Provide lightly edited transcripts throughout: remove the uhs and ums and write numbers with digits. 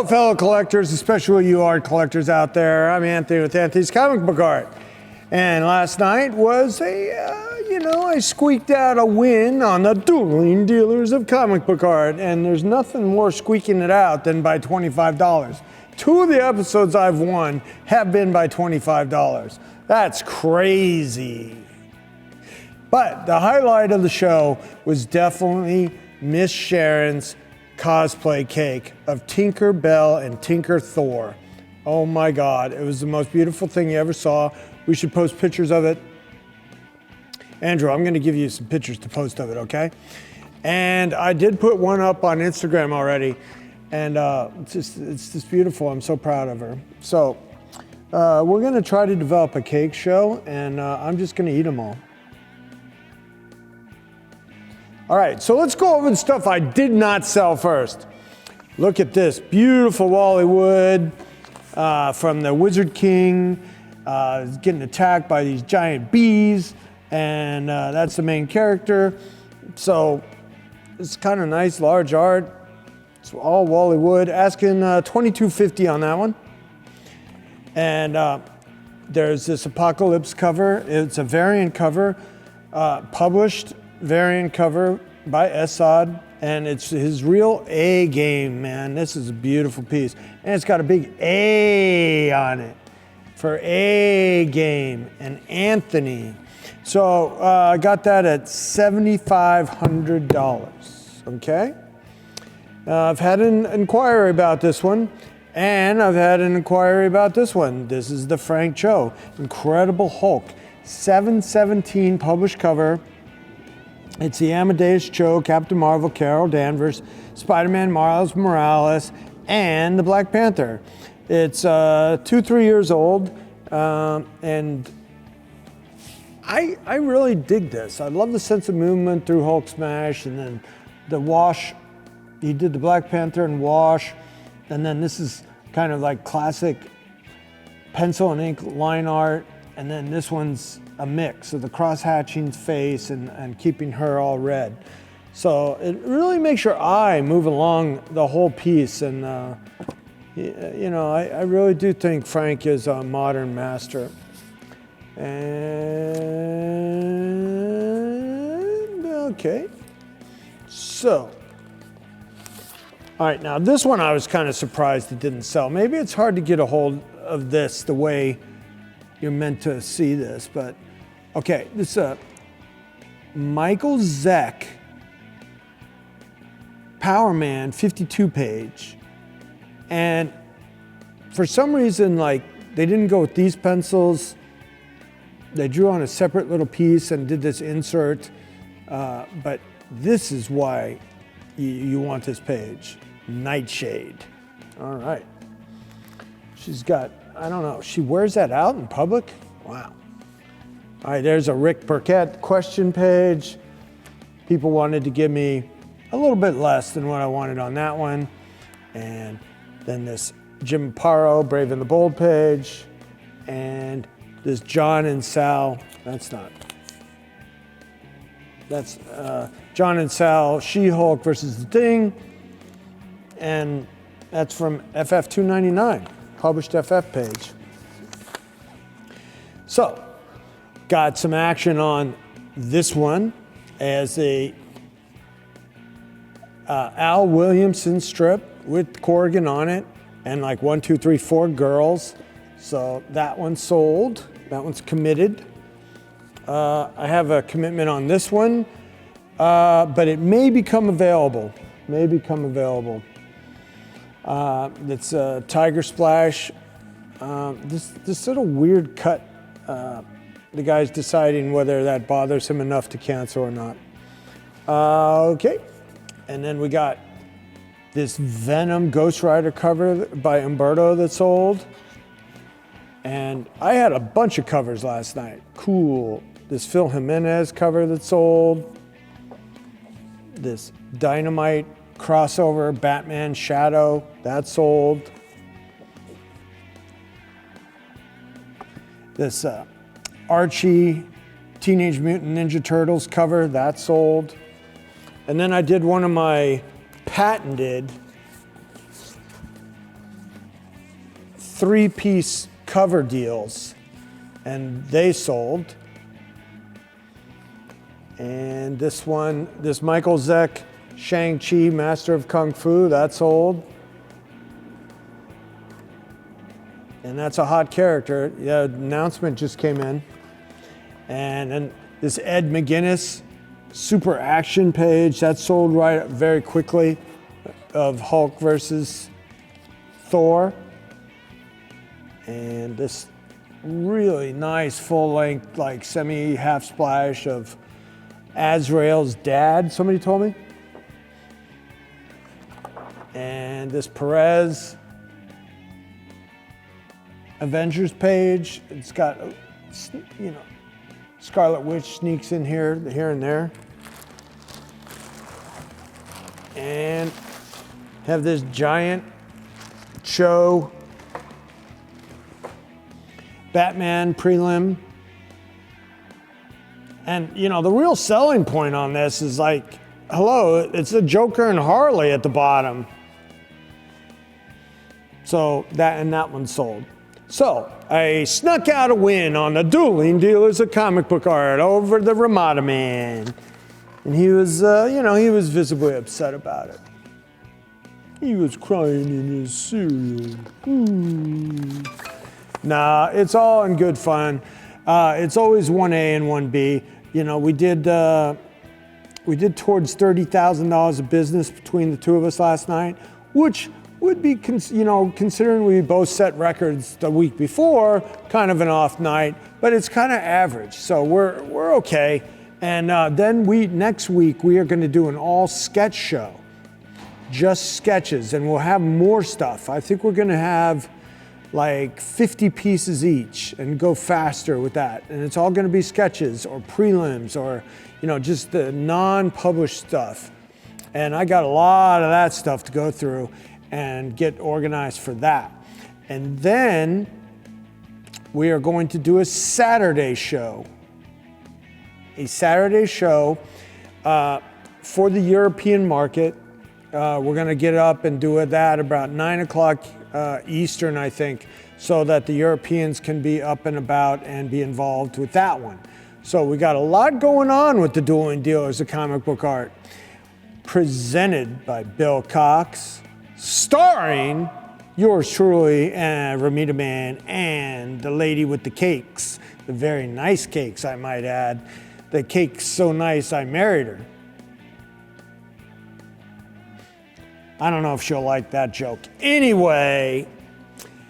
fellow collectors, especially you art collectors out there. I'm Anthony with Anthony's Comic Book Art. And last night was I squeaked out a win on the Dueling Dealers of Comic Book Art. And there's nothing more squeaking it out than by $25. 2 of the episodes I've won have been by $25. That's crazy. But the highlight of the show was definitely Miss Sharon's cosplay cake of Tinker Bell and Tinker Thor. Oh my God, it was the most beautiful thing you ever saw. We should post pictures of it. Andrew, I'm gonna give you some pictures to post of it, okay? And I did put one up on Instagram already, and it's just beautiful. I'm so proud of her. So we're gonna try to develop a cake show, and I'm just gonna eat them all. All right, so let's go over the stuff I did not sell first. Look at this beautiful Wally Wood from the Wizard King. Getting attacked by these giant bees, and that's the main character. So it's kind of nice, large art. It's all Wally Wood. Asking $22.50 on that one. And there's this Apocalypse cover. It's a variant cover, published variant cover by Esad, and it's his real A game, man. This is a beautiful piece, and it's got a big A on it for A game and Anthony. So I got that at $7,500. Okay. I've had an inquiry about this one, and I've had an inquiry about this one. This is the Frank Cho Incredible Hulk 7/17 published cover. It's the Amadeus Cho, Captain Marvel, Carol Danvers, Spider-Man, Miles Morales, and the Black Panther. It's 2-3 years old, and I really dig this. I love the sense of movement through Hulk Smash, and then the wash. He did the Black Panther and wash, and then this is kind of like classic pencil and ink line art, and then this one's a mix of the cross-hatching face and keeping her all red. So it really makes your eye move along the whole piece, and I really do think Frank is a modern master. And okay, so all right, now this one I was kind of surprised it didn't sell. Maybe it's hard to get a hold of this the way you're meant to see this, but okay, this is Michael Zeck Power Man 52 page, and for some reason, like, they didn't go with these pencils. They drew on a separate little piece and did this insert, but this is why you want this page. Nightshade. All right. She's got, I don't know, she wears that out in public? Wow. All right, there's a Rick Burkett question page. People wanted to give me a little bit less than what I wanted on that one. And then this Jim Aparo, Brave and the Bold page. And this John and Sal, that's John and Sal, She-Hulk versus the Thing. And that's from FF299, published FF page. So, got some action on this one as a Al Williamson strip with Corrigan on it, and like 1, 2, 3, 4 girls. So that one's sold. That one's committed. I have a commitment on this one, but it may become available. It's a Tiger Splash. This little weird cut. The guy's deciding whether that bothers him enough to cancel or not. Okay, and then we got this Venom Ghost Rider cover by Umberto that sold. And I had a bunch of covers last night. Cool. This Phil Jimenez cover that sold. This Dynamite crossover Batman Shadow, that sold. This Archie Teenage Mutant Ninja Turtles cover, that sold. And then I did one of my patented 3-piece cover deals, and they sold. And this one, this Michael Zeck Shang-Chi Master of Kung Fu, that sold. And that's a hot character. Yeah, announcement just came in. And then this Ed McGuinness super action page, that sold right very quickly, of Hulk versus Thor. And this really nice full-length, like semi-half splash of Azrael's dad, somebody told me. And this Perez Avengers page, it's got, you know, Scarlet Witch sneaks in here and there. And have this giant Cho Batman prelim. And, you know, the real selling point on this is like, hello, it's the Joker and Harley at the bottom. So that one sold. So I snuck out a win on the Dueling Dealers of Comic Book Art over the Ramada Man. And he was, you know, he was visibly upset about it. He was crying in his cereal. Nah, it's all in good fun. It's always 1A and 1B. You know, we did towards $30,000 of business between the two of us last night, which would be, you know, considering we both set records the week before, kind of an off night, but it's kind of average. So we're okay. And then next week we are going to do an all sketch show, just sketches, and we'll have more stuff. I think we're going to have like 50 pieces each and go faster with that. And it's all going to be sketches or prelims or, you know, just the non-published stuff. And I got a lot of that stuff to go through and get organized for that. And then we are going to do a Saturday show. A Saturday show for the European market. We're gonna get up and do that about 9 o'clock Eastern, I think, so that the Europeans can be up and about and be involved with that one. So we got a lot going on with the Dueling Dealers of Comic Book Art. Presented by Bill Cox, starring yours truly, Ramita Man, and the lady with the cakes, the very nice cakes, I might add. The cake's so nice, I married her. I don't know if she'll like that joke. Anyway,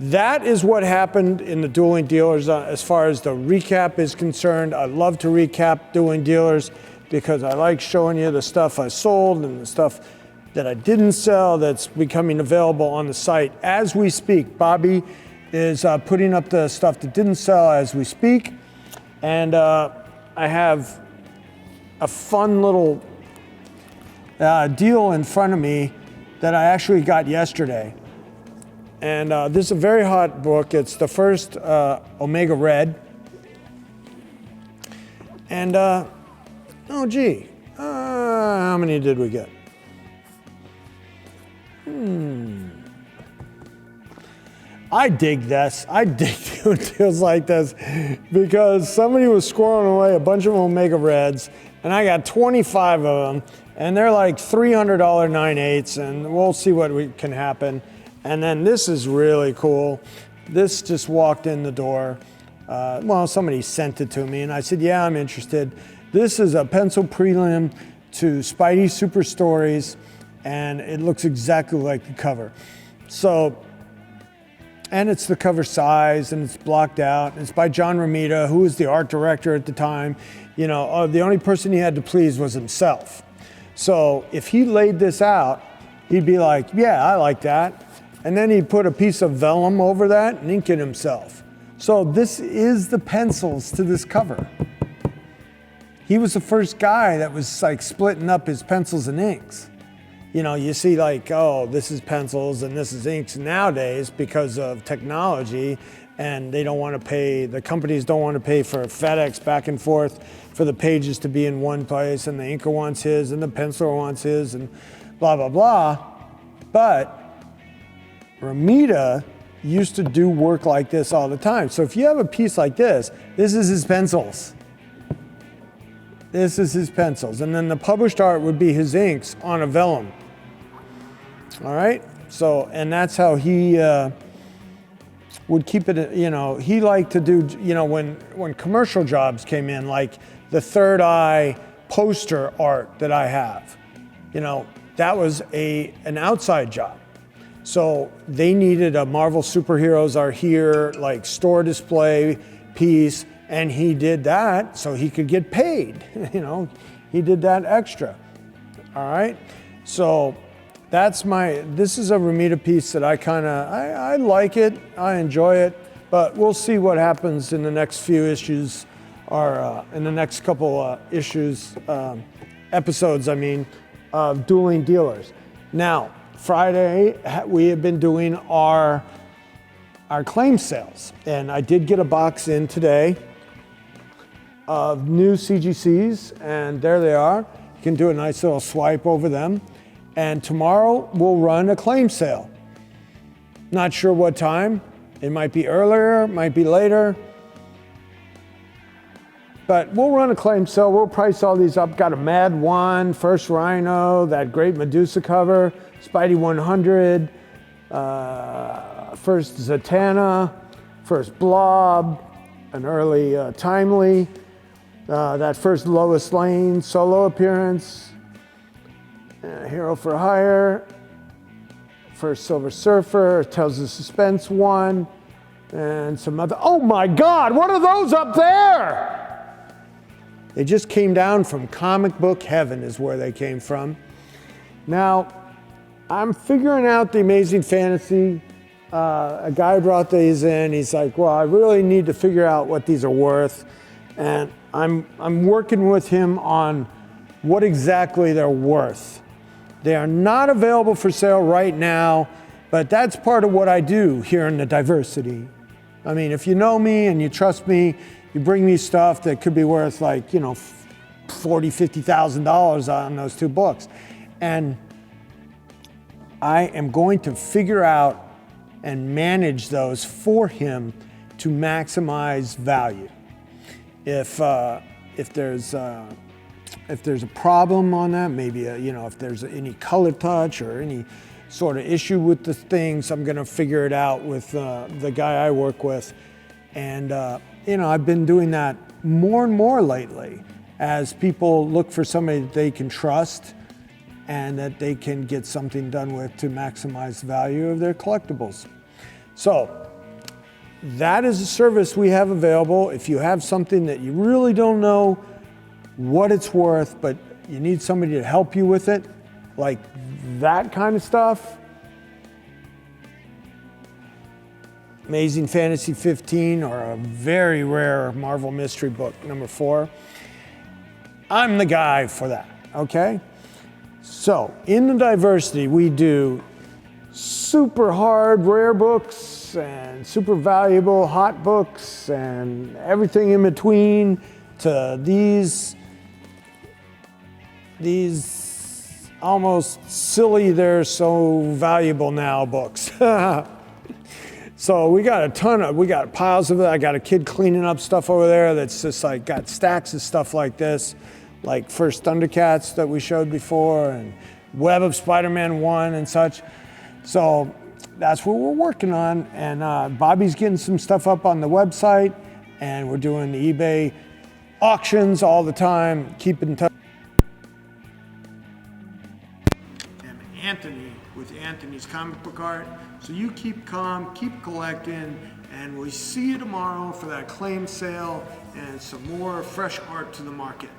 that is what happened in the Dueling Dealers as far as the recap is concerned. I love to recap Dueling Dealers because I like showing you the stuff I sold and the stuff that I didn't sell that's becoming available on the site as we speak. Bobby is putting up the stuff that didn't sell as we speak. And I have a fun little deal in front of me that I actually got yesterday. And this is a very hot book. It's the first Omega Red. And, oh gee, how many did we get? I dig this. I dig doing deals like this because somebody was squirreling away a bunch of Omega Reds, and I got 25 of them, and they're like $300 9/8, and we'll see what can happen. And then this is really cool. This just walked in the door. Well, somebody sent it to me, and I said, yeah, I'm interested. This is a pencil prelim to Spidey Super Stories, and it looks exactly like the cover. So, and it's the cover size, and it's blocked out. It's by John Romita, who was the art director at the time. You know, the only person he had to please was himself. So if he laid this out, he'd be like, yeah, I like that. And then he'd put a piece of vellum over that and ink it himself. So this is the pencils to this cover. He was the first guy that was like splitting up his pencils and inks. You know, you see like, oh, this is pencils and this is inks nowadays because of technology, and they don't want to pay, the companies don't want to pay for FedEx back and forth for the pages to be in one place, and the inker wants his and the penciler wants his and blah, blah, blah. But Romita used to do work like this all the time. So if you have a piece like this is his pencils. This is his pencils. And then the published art would be his inks on a vellum. All right? So, and that's how he would keep it, you know, he liked to do, you know, when commercial jobs came in, like the Third Eye poster art that I have, you know, that was an outside job. So they needed a Marvel Superheroes Are Here, like store display piece, and he did that so he could get paid. You know, he did that extra. All right, so this is a Romita piece that I like it, I enjoy it, but we'll see what happens in the next few issues, or in the next couple episodes, I mean, of Dueling Dealers. Now, Friday, we have been doing our claim sales, and I did get a box in today of new CGCs, and there they are. You can do a nice little swipe over them. And tomorrow we'll run a claim sale. Not sure what time. It might be earlier, might be later. But we'll run a claim sale. We'll price all these up. Got a Mad 1, First Rhino, that great Medusa cover, Spidey 100, First Zatanna, First Blob, an early Timely, that first Lois Lane solo appearance, Hero for Hire, first Silver Surfer, Tales of Suspense 1, and some other. Oh my God, what are those up there? They just came down from comic book heaven, is where they came from. Now, I'm figuring out the Amazing Fantasy. A guy brought these in. He's like, well, I really need to figure out what these are worth. And I'm working with him on what exactly they're worth. They are not available for sale right now, but that's part of what I do here in the Diversity. I mean, if you know me and you trust me, you bring me stuff that could be worth like, you know, $40,000, $50,000 on those two books. And I am going to figure out and manage those for him to maximize value. If there's a problem on that, maybe you know, if there's any color touch or any sort of issue with the things, I'm gonna figure it out with the guy I work with. And you know, I've been doing that more and more lately as people look for somebody that they can trust and that they can get something done with to maximize the value of their collectibles. So that is a service we have available. If you have something that you really don't know what it's worth, but you need somebody to help you with it, like that kind of stuff. Amazing Fantasy 15, or a very rare Marvel Mystery Book, number 4. I'm the guy for that, okay? So, in the Diversity, we do super hard rare books and super valuable hot books and everything in between, to these almost silly, they're so valuable now books. So we got piles of it. I got a kid cleaning up stuff over there that's just like got stacks of stuff like this, like First Thundercats that we showed before, and Web of Spider-Man 1 and such. So that's what we're working on. And Bobby's getting some stuff up on the website, and we're doing the eBay auctions all the time. Keep in touch. And Anthony with Anthony's Comic Book Art. So you keep calm, keep collecting, and we'll see you tomorrow for that claim sale and some more fresh art to the market.